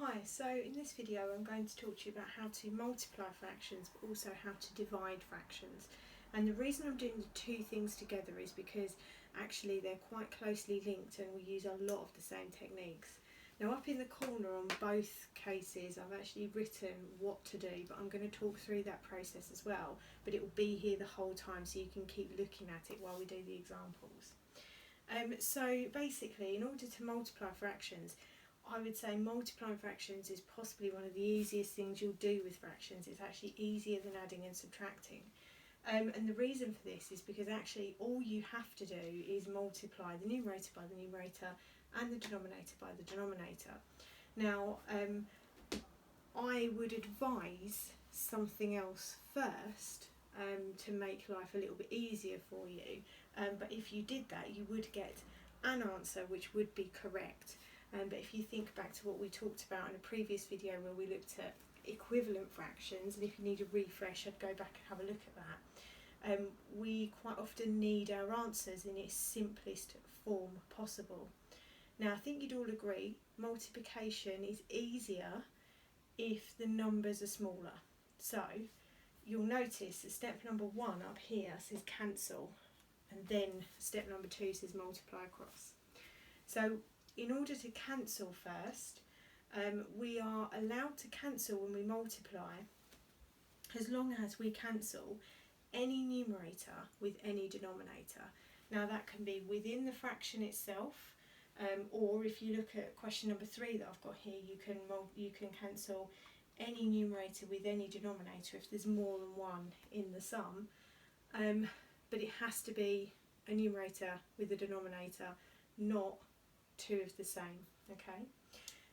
Hi, so in this video I'm going to talk to you about how to multiply fractions but also how to divide fractions. And the reason I'm doing the two things together is because actually they're quite closely linked and we use a lot of the same techniques. Now up in the corner on both cases I've actually written what to do, but I'm going to talk through that process as well, but it will be here the whole time so you can keep looking at it while we do the examples. So basically, in order to multiply fractions, I would say multiplying fractions is possibly one of the easiest things you'll do with fractions. It's actually easier than adding and subtracting. And the reason for this is because actually all you have to do is multiply the numerator by the numerator and the denominator by the denominator. Now, I would advise something else first to make life a little bit easier for you. But if you did that, you would get an answer which would be correct. But if you think back to what we talked about in a previous video where we looked at equivalent fractions, and if you need a refresh, I'd go back and have a look at that. We quite often need our answers in its simplest form possible. Now, I think you'd all agree multiplication is easier if the numbers are smaller. So you'll notice that step number 1 up here says cancel, and then step number 2 says multiply across. So in order to cancel first, we are allowed to cancel when we multiply as long as we cancel any numerator with any denominator. Now that can be within the fraction itself, or if you look at question number 3 that I've got here, you can cancel any numerator with any denominator if there's more than one in the sum, but it has to be a numerator with a denominator, not two of the same. Okay,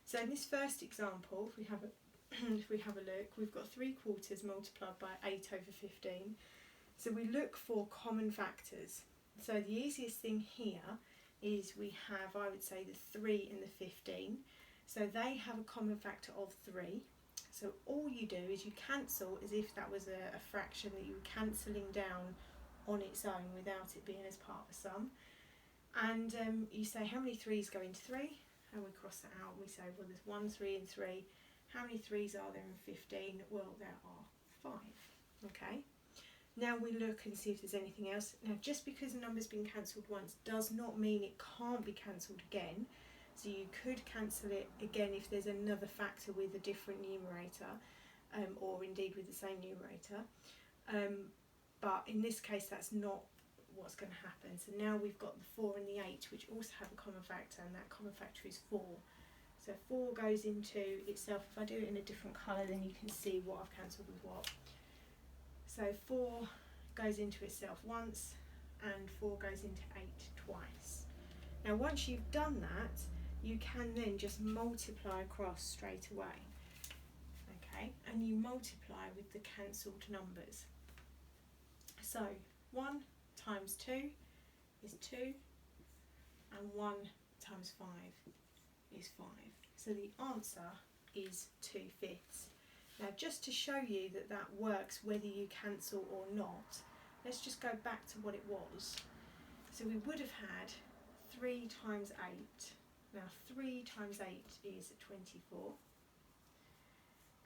so in this first example, if we have a look, we've got 3/4 multiplied by 8 over 15. So we look for common factors. So the easiest thing here is we have, I would say, the 3 and the 15. So they have a common factor of 3. So all you do is you cancel as if that was a fraction that you were cancelling down on its own without it being as part of a sum. And you say how many 3's go into 3, and we cross that out and we say, well, there's 1, 3 and 3. How many 3's are there in 15? Well, there are 5. Okay, now we look and see if there's anything else. Now just because a number's been cancelled once does not mean it can't be cancelled again. So you could cancel it again if there's another factor with a different numerator, or indeed with the same numerator. But in this case that's not what's going to happen. So now we've got the 4 and the 8, which also have a common factor, and that common factor is 4. So 4 goes into itself. If I do it in a different colour, then you can see what I've cancelled with what. So 4 goes into itself once, and 4 goes into 8 twice. Now once you've done that, you can then just multiply across straight away. Okay, and you multiply with the cancelled numbers. So 1 times 2 is 2, and 1 times 5 is 5. So the answer is 2/5. Now just to show you that that works whether you cancel or not, let's just go back to what it was. So we would have had 3 times 8. Now 3 times 8 is 24,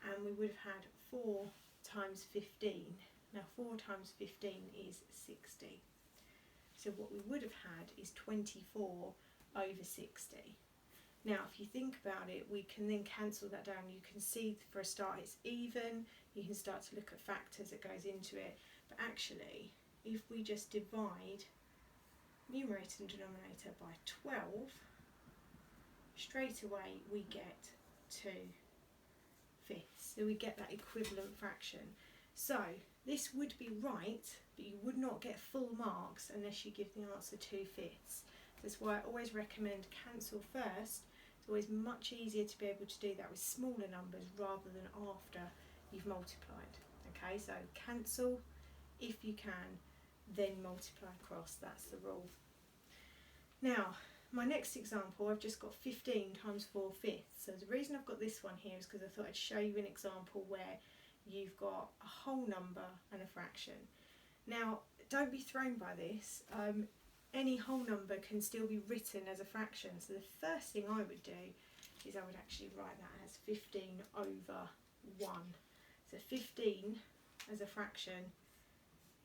and we would have had 4 times 15. Now 4 times 15 is 60. So what we would have had is 24 over 60. Now if you think about it, we can then cancel that down. You can see for a start it's even. You can start to look at factors that goes into it. But actually, if we just divide numerator and denominator by 12, straight away we get 2/5. So we get that equivalent fraction. So this would be right, but you would not get full marks unless you give the answer 2/5. That's why I always recommend cancel first. It's always much easier to be able to do that with smaller numbers rather than after you've multiplied. Okay, so cancel if you can, then multiply across. That's the rule. Now, my next example, I've just got 15 times 4/5. So the reason I've got this one here is because I thought I'd show you an example where you've got a whole number and a fraction. Now, don't be thrown by this. Any whole number can still be written as a fraction. So the first thing I would do is I would actually write that as 15 over 1. So 15 as a fraction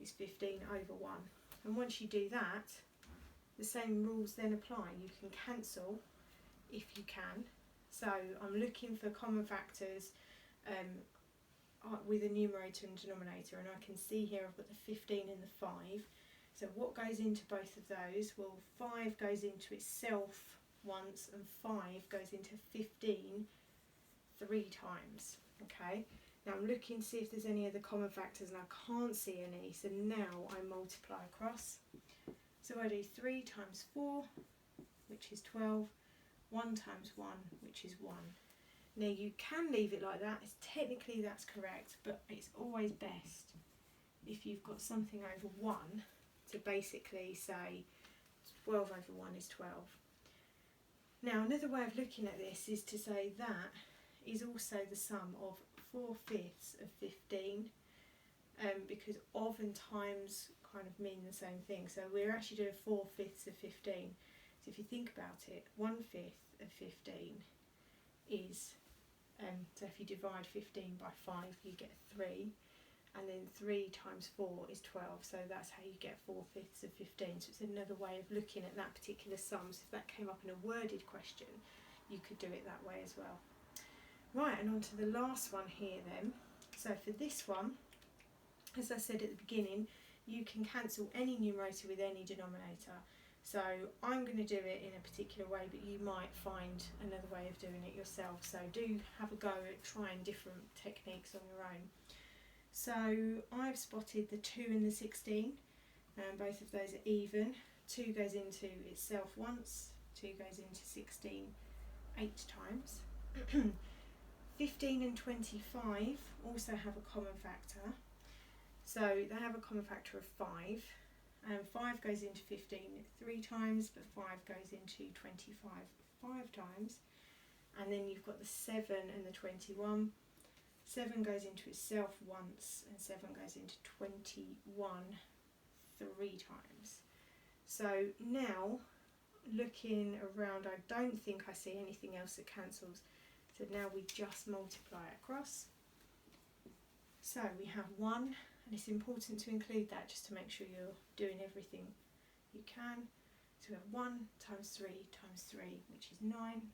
is 15 over 1. And once you do that, the same rules then apply. You can cancel if you can. So I'm looking for common factors with a numerator and denominator, and I can see here I've got the 15 and the 5. So what goes into both of those? Well, 5 goes into itself once and 5 goes into 15 3 times. Okay, now I'm looking to see if there's any other common factors and I can't see any, so now I multiply across. So I do 3 times 4, which is 12, 1 times 1, which is 1. Now you can leave it like that, technically that's correct, but it's always best if you've got something over 1 to basically say 12 over 1 is 12. Now another way of looking at this is to say that is also the sum of 4/5 of 15, because of and times kind of mean the same thing. So we're actually doing 4/5 of 15. So if you think about it, 1/5 of 15 is, so if you divide 15 by 5 you get 3, and then 3 times 4 is 12, so that's how you get 4/5 of 15. So it's another way of looking at that particular sum. So if that came up in a worded question, you could do it that way as well. Right, and on to the last one here then. So for this one, as I said at the beginning, you can cancel any numerator with any denominator. So I'm going to do it in a particular way, but you might find another way of doing it yourself. So do have a go at trying different techniques on your own. So I've spotted the 2 and the 16, and both of those are even. 2 goes into itself once, 2 goes into 16 8 times. 15 and 25 also have a common factor. So they have a common factor of 5. 5 goes into 15 3 times, but 5 goes into 25 5 times. And then you've got the 7 and the 21. 7 goes into itself once, and 7 goes into 21 3 times. So now, looking around, I don't think I see anything else that cancels. So now we just multiply across. So we have 1, and it's important to include that just to make sure you're doing everything you can. So we have 1 times 3 times 3, which is 9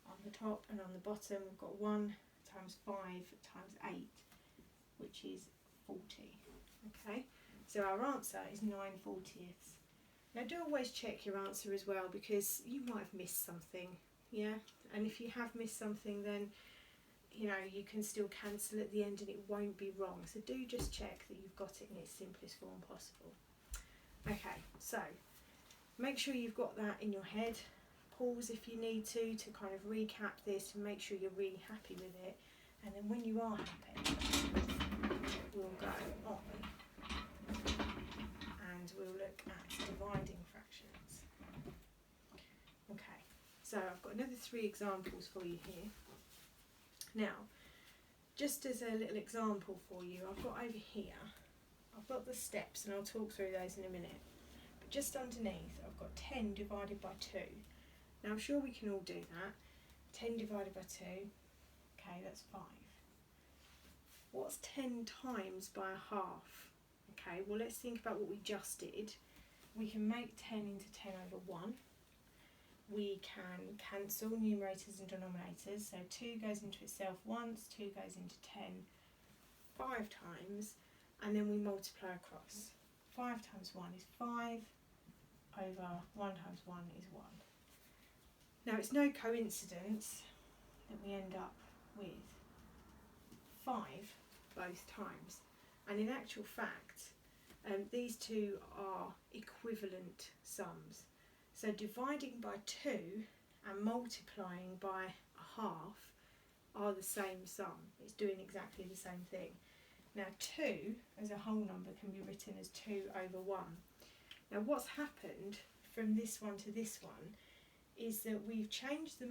on the top, and on the bottom we've got 1 times 5 times 8, which is 40. Okay, so our answer is 9/40. Now do always check your answer as well, because you might have missed something, yeah, and if you have missed something, then you know you can still cancel at the end and it won't be wrong. So do just check that you've got it in its simplest form possible. Okay, so make sure you've got that in your head. Pause if you need to kind of recap this and make sure you're really happy with it, and then when you are happy, we'll go on and we'll look at dividing fractions. Okay, so I've got another 3 examples for you here. Now, just as a little example for you, I've got over here, I've got the steps, and I'll talk through those in a minute, but just underneath I've got 10 divided by 2. Now I'm sure we can all do that. 10 divided by 2, okay, that's 5. What's 10 times by a half? Okay, well let's think about what we just did. We can make 10 into 10 over 1. We can cancel numerators and denominators, so 2 goes into itself once, 2 goes into 10 5 times, and then we multiply across. 5 times 1 is 5, over 1 times 1 is 1. Now it's no coincidence that we end up with 5 both times, and in actual fact these two are equivalent sums. So dividing by 2 and multiplying by a half are the same sum. It's doing exactly the same thing. Now 2 as a whole number can be written as 2 over 1. Now what's happened from this one to this one is that we've changed the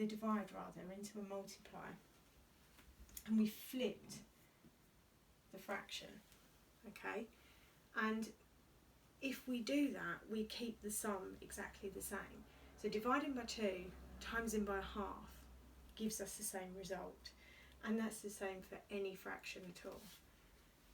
divide into a multiply, and we flipped the fraction, okay? And if we do that, we keep the sum exactly the same. So dividing by 2 times them by half gives us the same result, and that's the same for any fraction at all.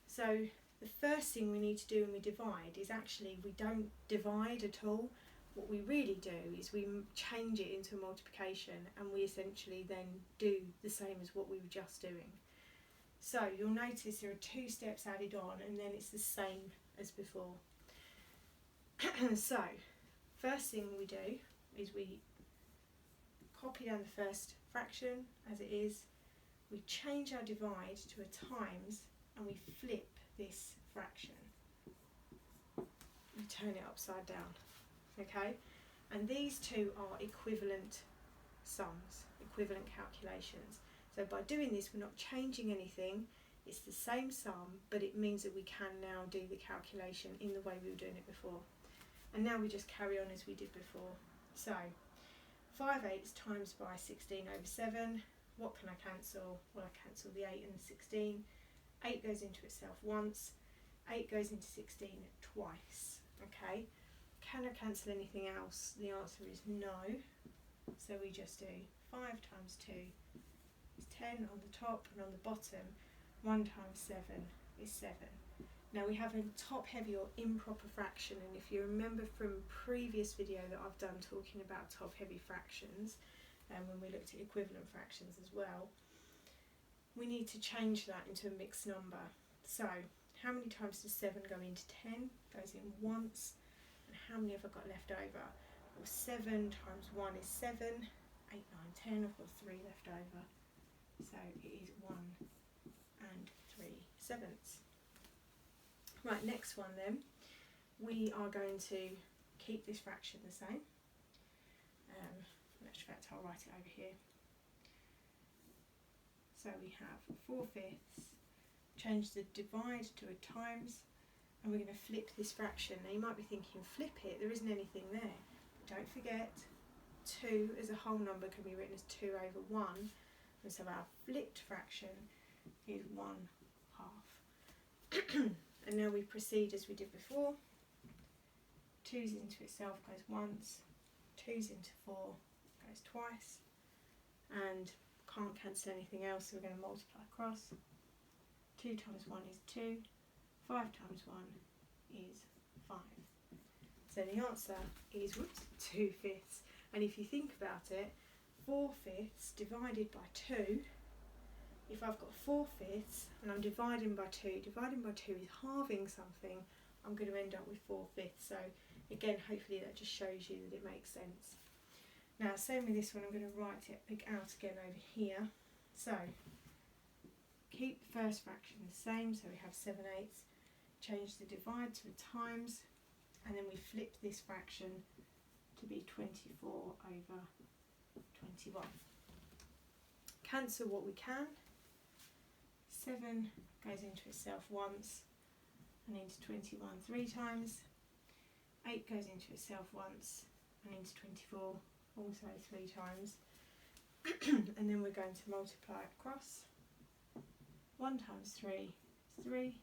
So the first thing we need to do when we divide is actually we don't divide at all. What we really do is we change it into a multiplication, and we essentially then do the same as what we were just doing. So you'll notice there are 2 steps added on, and then it's the same as before. So first thing we do is we copy down the first fraction as it is, we change our divide to a times, and we flip this fraction. We turn it upside down, okay? And these two are equivalent sums, equivalent calculations. So by doing this, we're not changing anything, it's the same sum, but it means that we can now do the calculation in the way we were doing it before. And now we just carry on as we did before. So 5/8 times by 16/7. What can I cancel? Well, I cancel the 8 and the 16. 8 goes into itself once. 8 goes into 16 twice. Okay. Can I cancel anything else? The answer is no. So we just do 5 times 2 is 10 on the top, and on the bottom 1 times 7 is 7. Now we have a top heavy or improper fraction, and if you remember from a previous video that I've done talking about top heavy fractions, and when we looked at equivalent fractions as well, we need to change that into a mixed number. So how many times does 7 go into 10? Goes in once. And how many have I got left over? Well, 7 times 1 is 7. 8, 9, 10. I've got 3 left over. So it is 1 and 3/7. Right, next one then. We are going to keep this fraction the same. In fact, I'll write it over here. So we have 4/5, change the divide to a times, and we're going to flip this fraction. Now you might be thinking, flip it, there isn't anything there. But don't forget, 2 as a whole number can be written as 2/1, and so our flipped fraction is 1/2. And now we proceed as we did before. 2's into itself goes once, 2's into 4 goes twice, and can't cancel anything else, so we're going to multiply across. 2 times 1 is 2, 5 times 1 is 5. So the answer is 2/5. And if you think about it, 4/5 divided by 2, if I've got 4/5 and I'm dividing by 2 is halving something, I'm going to end up with 4/5. So again, hopefully that just shows you that it makes sense. Now, same with this one, I'm going to write it out again over here. So keep the first fraction the same, so we have 7/8. Change the divide to a times, and then we flip this fraction to be 24/21. Cancel what we can. 7 goes into itself once and into 21 3 times. 8 goes into itself once and into 24 also 3 times. And then we're going to multiply across. 1 times 3 is 3.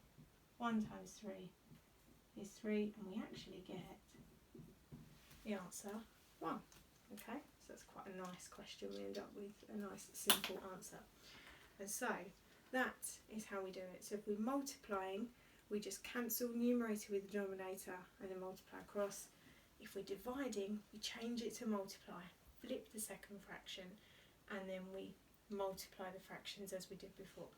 1 times 3 is 3, and we actually get the answer 1. Okay, so that's quite a nice question. We end up with a nice simple answer. And so that is how we do it. So if we're multiplying, we just cancel numerator with the denominator and then multiply across. If we're dividing, we change it to multiply, flip the second fraction, and then we multiply the fractions as we did before.